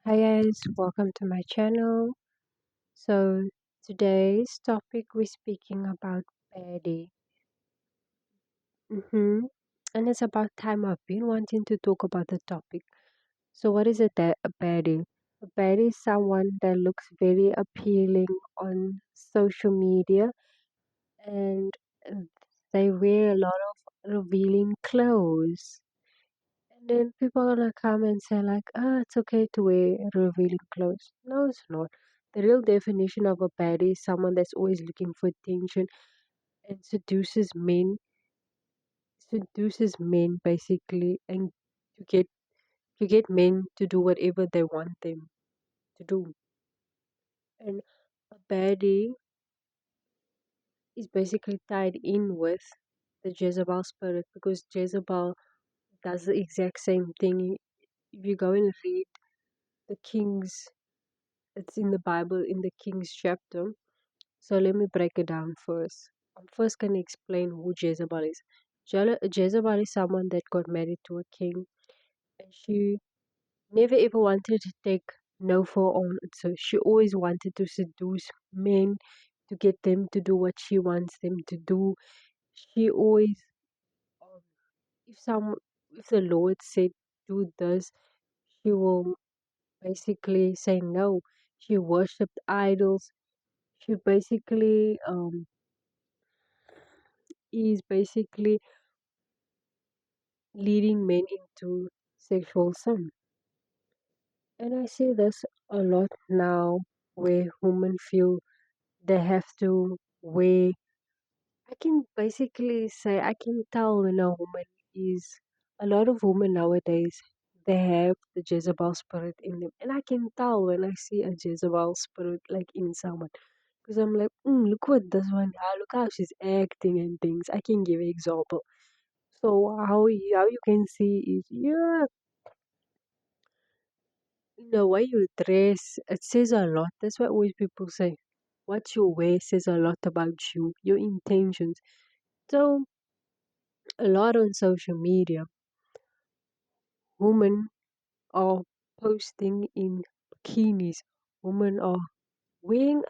Hi guys, welcome to my channel. So today's topic we're speaking about Baddie. And it's about time I've been wanting to talk about the topic. So what is a baddie? A baddie is someone that looks very appealing on social media and they wear a lot of revealing clothes. And then people are gonna come and say like, it's okay to wear revealing clothes. No, it's not. The real definition of a baddie is someone that's always looking for attention and seduces men basically, and to get men to do whatever they want them to do. And a baddie is basically tied in with the Jezebel spirit because Jezebel does the exact same thing. If you go and read the Kings It's in the Bible in the King's chapter. So let me break it down first. I'm first going to explain who Jezebel is. Jezebel is someone that got married to a king and she never ever wanted to take no for an answer. She always wanted to seduce men to get them to do what she wants them to do. She always, um, if some, if the Lord said do this, she will basically say no. She worshipped idols. She basically is basically leading men into sexual sin. And I see this a lot now where women feel they have to wear. I can basically say I can tell when a woman is a lot of women nowadays they have the Jezebel spirit in them. And I can tell when I see a Jezebel spirit like in someone. Because I'm like, look what this one, look how she's acting and things. I can give an example. So how you can see is yeah, the way you dress, it says a lot. That's why always people say what you wear says a lot about you, your intentions. So a lot on social media, women are posting in bikinis. Women are wearing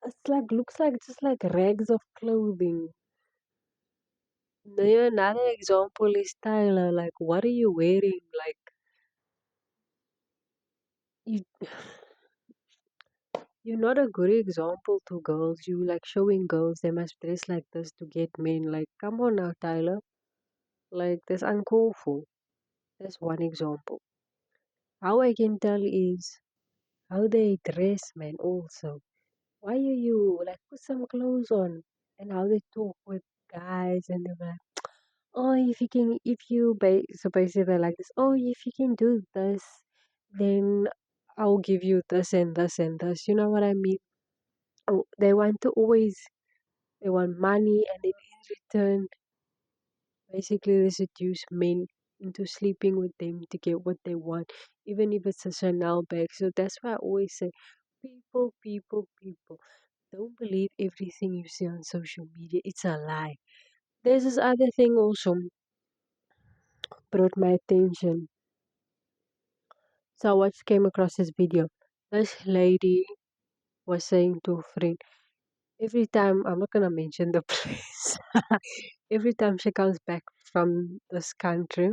it's like looks like just like rags of clothing. Another example is Tyler. Like, what are you wearing? Like, you you're not a good example to girls. You like showing girls they must dress like this to get men. Like, come on now, Tyler. Like, that's uncalled for. That's one example. How I can tell is how they dress, man, also. Why are you like put some clothes on? And how they talk with guys and they're like, oh, if you can, if you, so basically they're like this, oh, if you can do this, then I'll give you this and this and this. You know what I mean? Oh, they want to always they want money and then in return, basically they seduce men into sleeping with them to get what they want, even if it's a Chanel bag. So that's why I always say, people, people, people, don't believe everything you see on social media. It's a lie. There's this other thing also brought my attention. So I just came across this video. This lady was saying to a friend, every time, I'm not gonna mention the place, every time she comes back from this country,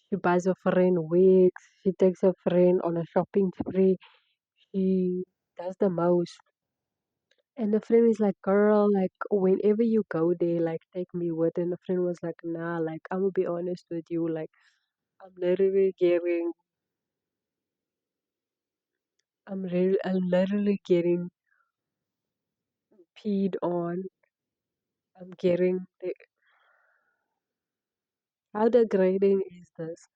she buys a friend wigs, she takes a friend on a shopping spree, she does the most. And the friend is like, girl, like whenever you go there, like take me with. And the friend was like, nah, like I'm gonna be honest with you, like I'm literally getting peed on. I'm getting how degrading is this?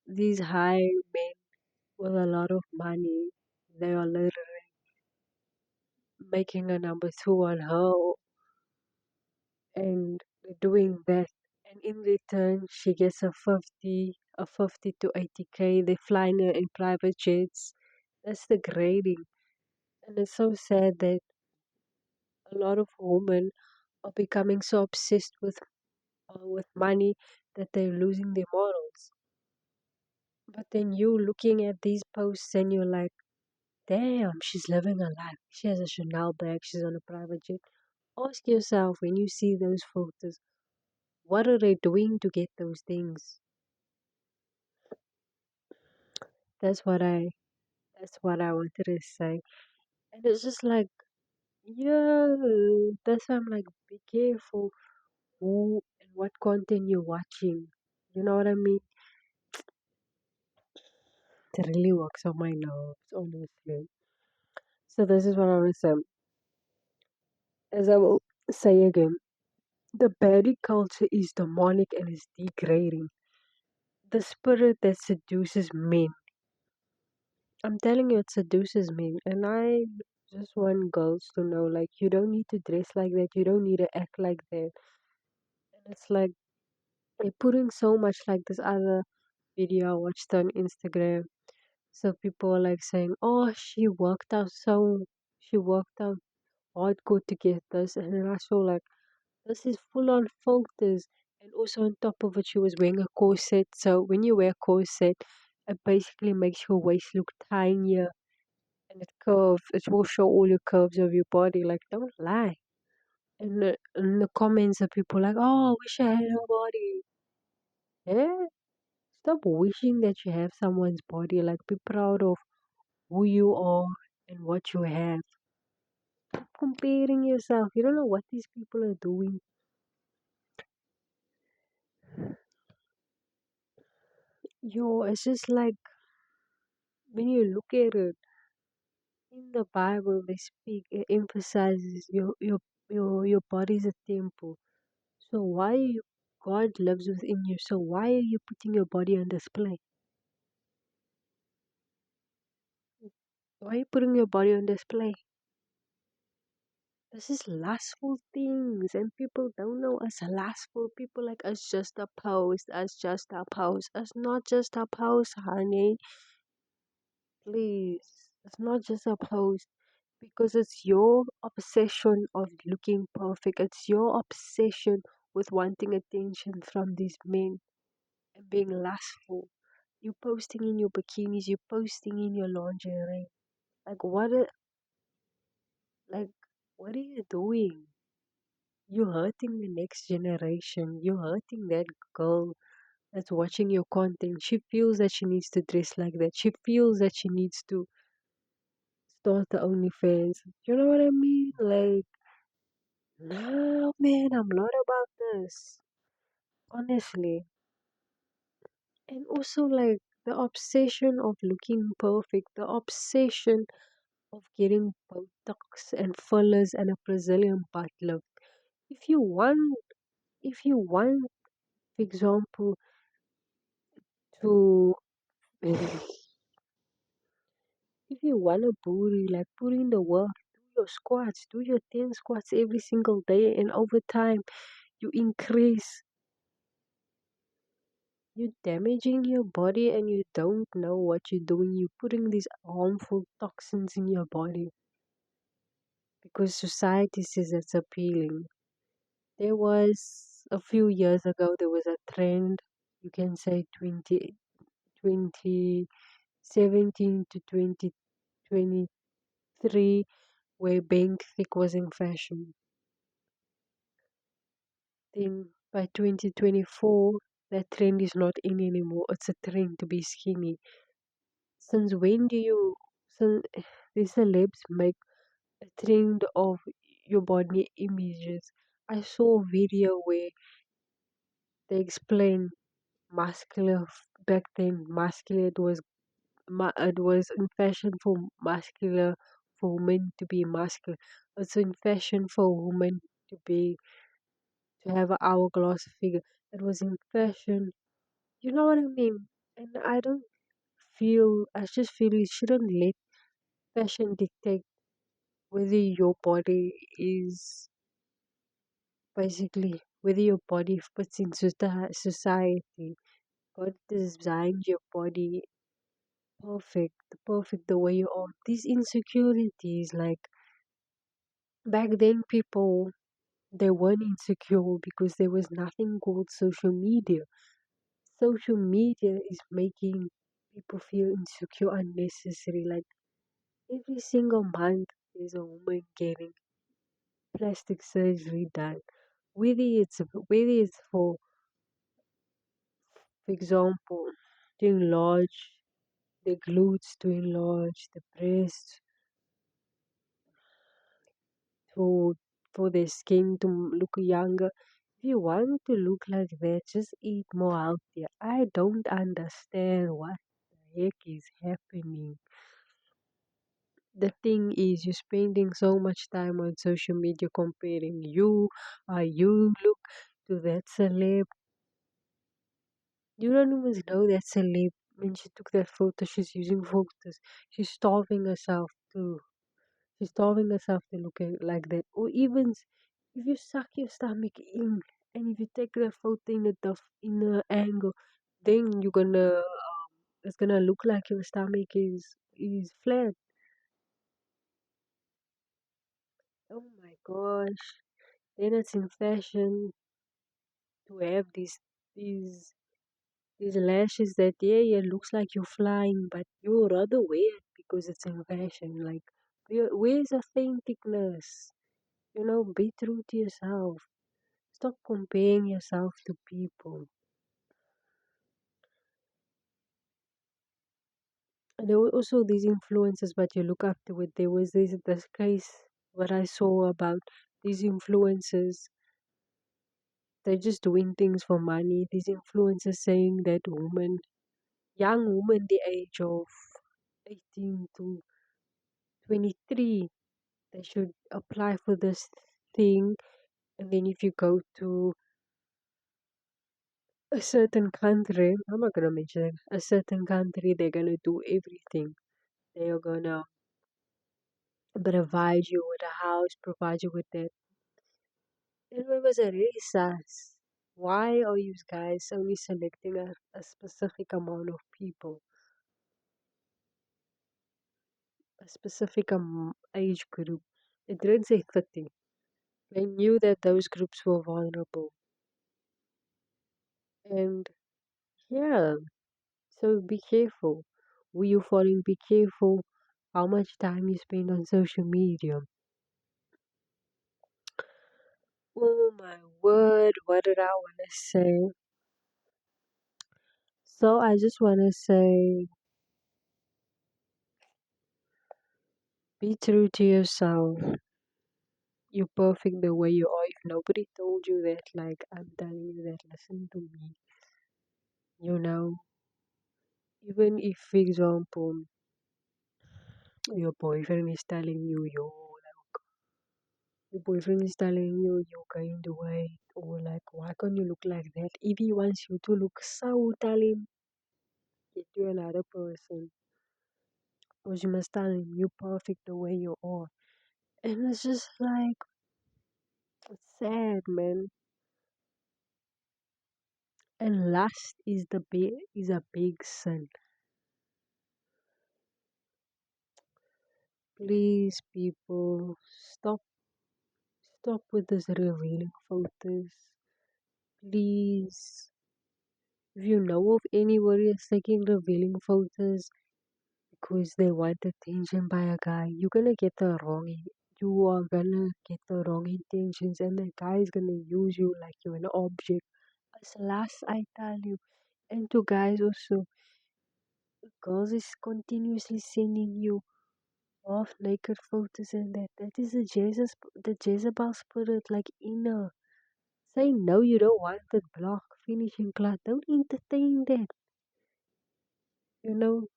These high men with a lot of money, they are literally making a number two on her and doing that. And in return, she gets a 50 to 80K. They flying her in private jets. That's degrading. And it's so sad that a lot of women are becoming so obsessed with money that they're losing their morals. But then you looking at these posts and you're like, damn, she's living a life. She has a Chanel bag, she's on a private jet. Ask yourself when you see those photos, what are they doing to get those things? That's what I that's what I wanted to say. And it's just like, yeah, that's why I'm like, be careful who and what content you're watching. You know what I mean? It really works on my nerves, honestly. So this is what I want to say. As I will say again, the baddie culture is demonic and is degrading. The spirit that seduces men. I'm telling you, it seduces men. And I just want girls to know, like, you don't need to dress like that. You don't need to act like that. And it's like, they're putting so much like this other video I watched on Instagram. So people are like saying, oh, she worked out hardcore to get this. And then I saw like, this is full on filters. And also on top of it, she was wearing a corset. So when you wear a corset, it basically makes your waist look tinier and it curves. It will show all your curves of your body. Like, don't lie. And in the comments, the people like, oh, I wish I had her body. Yeah, stop wishing that you have someone's body. Like, be proud of who you are and what you have. Stop comparing yourself. You don't know what these people are doing. Yo, it's just like when you look at it in the Bible, they speak, it emphasizes your body's a temple. So why God lives within you? So why are you putting your body on display? Why are you putting your body on display? This is lustful things, and people don't know us lustful. People like us just a post, us just a post, us not just a post, honey. Please, it's not just a post because it's your obsession of looking perfect. It's your obsession with wanting attention from these men and being lustful. You posting in your bikinis, you posting in your lingerie. Like like what are you doing? You're hurting the next generation. You're hurting that girl that's watching your content. She feels that she needs to dress like that. She feels that she needs to start the OnlyFans. You know what I mean? Like, no, man, I'm not about this. Honestly. And also, like, the obsession of looking perfect, the obsession of getting Botox and fillers and a Brazilian butt lift. If you want, if you want, for example, to if you want a booty, like put in the work, do your squats, do your 10 squats every single day, and over time you increase. You're damaging your body and you don't know what you're doing. You're putting these harmful toxins in your body because society says it's appealing. There was a few years ago, there was a trend, you can say 2017 to 2023, where being thick was in fashion. Then by 2024, that trend is not in anymore. It's a trend to be skinny. Since when do you, since these celebs make a trend of your body images? I saw a video where they explain muscular back then. Muscular, it was in fashion for muscular for women to be muscular. It's in fashion for women to be to have an hourglass figure. It was in fashion. You know what I mean? And I just feel you shouldn't let fashion dictate whether your body is basically whether your body fits into society. God designed your body perfect the way you are. These insecurities, like back then, people they weren't insecure because there was nothing called social media. Social media is making people feel insecure unnecessary. Like every single month, there's a woman getting plastic surgery done. Whether it's for example, to enlarge the glutes, to enlarge the breasts, for for their skin to look younger. If you want to look like that, just eat more healthier. I don't understand what the heck is happening. The thing is, you're spending so much time on social media comparing you look to that celeb. You don't even know that celeb. When she took that photo, she's using filters. She's starving herself to She's starving herself to look like that. Or even if you suck your stomach in and if you take that photo in a angle, then it's gonna look like your stomach is flat. Oh my gosh. Then it's in fashion to have these these lashes that it looks like you're flying, but you rather wear it because it's in fashion. Like where's authenticness? Be true to yourself. Stop comparing yourself to people. And there were also these influencers, but you look up to it. There was this case what I saw about these influencers. They're just doing things for money. These influencers saying that young women the age of 18 to 23, they should apply for this thing. And then if you go to a certain country, I'm not gonna mention it, a certain country, they're gonna do everything. They are gonna provide you with a house, provide you with that. And it was a really sus. Why are you guys only selecting a specific amount of people, a specific age group? It didn't say 30. They knew that those groups were vulnerable. And yeah, so be careful. Who you following? Be careful how much time you spend on social media. Oh my word, what did I want to say? So I just want to say be true to yourself. You're perfect the way you are. If nobody told you that, like I'm telling you that, listen to me. You know, even if, for example, your boyfriend is telling your boyfriend is telling you're going to wait, or like, why can't you look like that? If he wants you to look so, tell him, get you another person. Because you must tell him you're perfect the way you are. And it's just like, it's sad, man. And lust is a big sin. Please, people, stop with this revealing photos. Please, if you know of anybody that's taking revealing photos because they want attention by a guy, you are gonna get the wrong intentions, and the guy is gonna use you like you're an object. As last I tell you, and to guys also, girls is continuously sending you half naked photos and that is the Jezebel spirit, like inner. Say no, you don't want it, block, finishing class. Don't entertain that.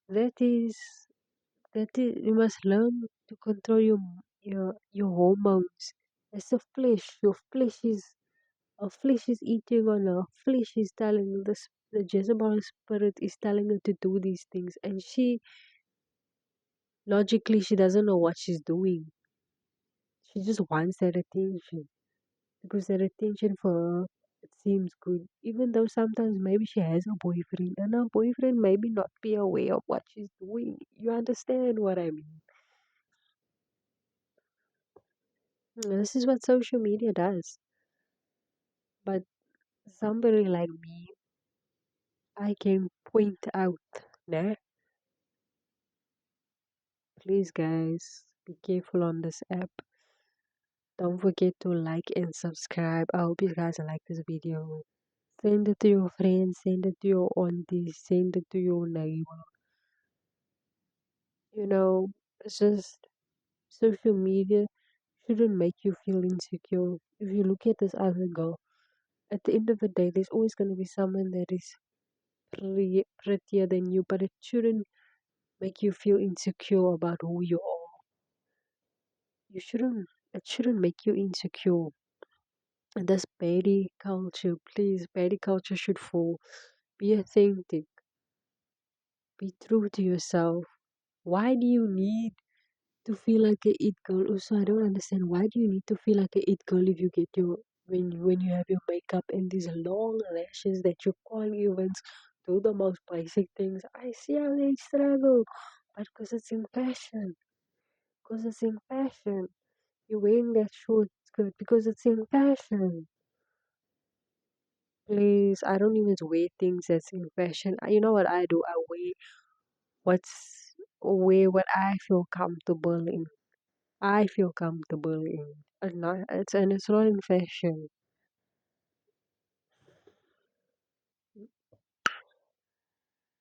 That is you must learn to control your hormones. As a flesh, your flesh is eating on her flesh is telling the Jezebel spirit is telling her to do these things, and she doesn't know what she's doing. She just wants that attention. Because that attention for her, it seems good. Even though sometimes maybe she has a boyfriend and her boyfriend maybe not be aware of what she's doing. You understand what I mean? This is what social media does. But somebody like me, I can point out, nah? Please, guys, be careful on this app. Don't forget to like and subscribe. I hope you guys like this video. Send it to your friends, send it to your aunties, send it to your neighbor. You know, it's just social media shouldn't make you feel insecure. If you look at this other girl, at the end of the day, there's always going to be someone that is prettier than you, but it shouldn't make you feel insecure about who you are. You shouldn't, it shouldn't make you insecure. And this baddie culture, please, baddie culture should fall. Be authentic, be true to yourself. Why do you need to feel like a it girl? Also, I don't understand why do you need to feel like a it girl if you get your when you have your makeup and these long lashes that you can't even do the most basic things. I see how they struggle, but because it's in fashion, because it's in fashion. You're wearing that short skirt because it's in fashion. Please, I don't even wear things that's in fashion. You know what I do? I wear what I feel comfortable in. I feel comfortable in. It's not in fashion.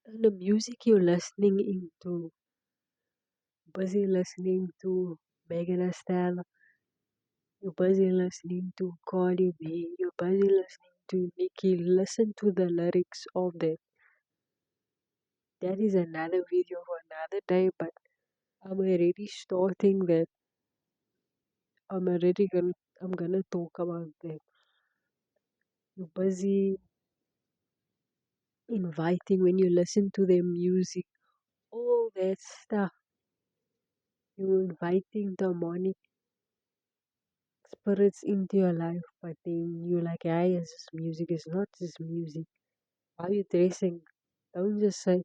And the music you're listening into, busy listening to Megan Thee Stallion, you're busy listening to Cardi B, you're busy listening to Nicki. Listen to the lyrics of that. That is another video for another day, but I'm already starting that. I'm gonna talk about that. You're busy inviting when you listen to their music, all that stuff. You're inviting demonic spirits into your life, but then you're like, hey, it's just music. It's not just music. How you dressing? Don't just say,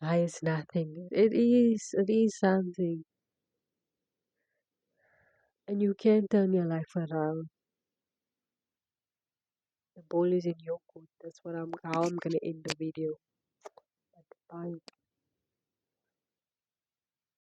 hey, it's nothing. It is something. And you can turn your life around. The ball is in your court. That's how I'm gonna end the video. Bye.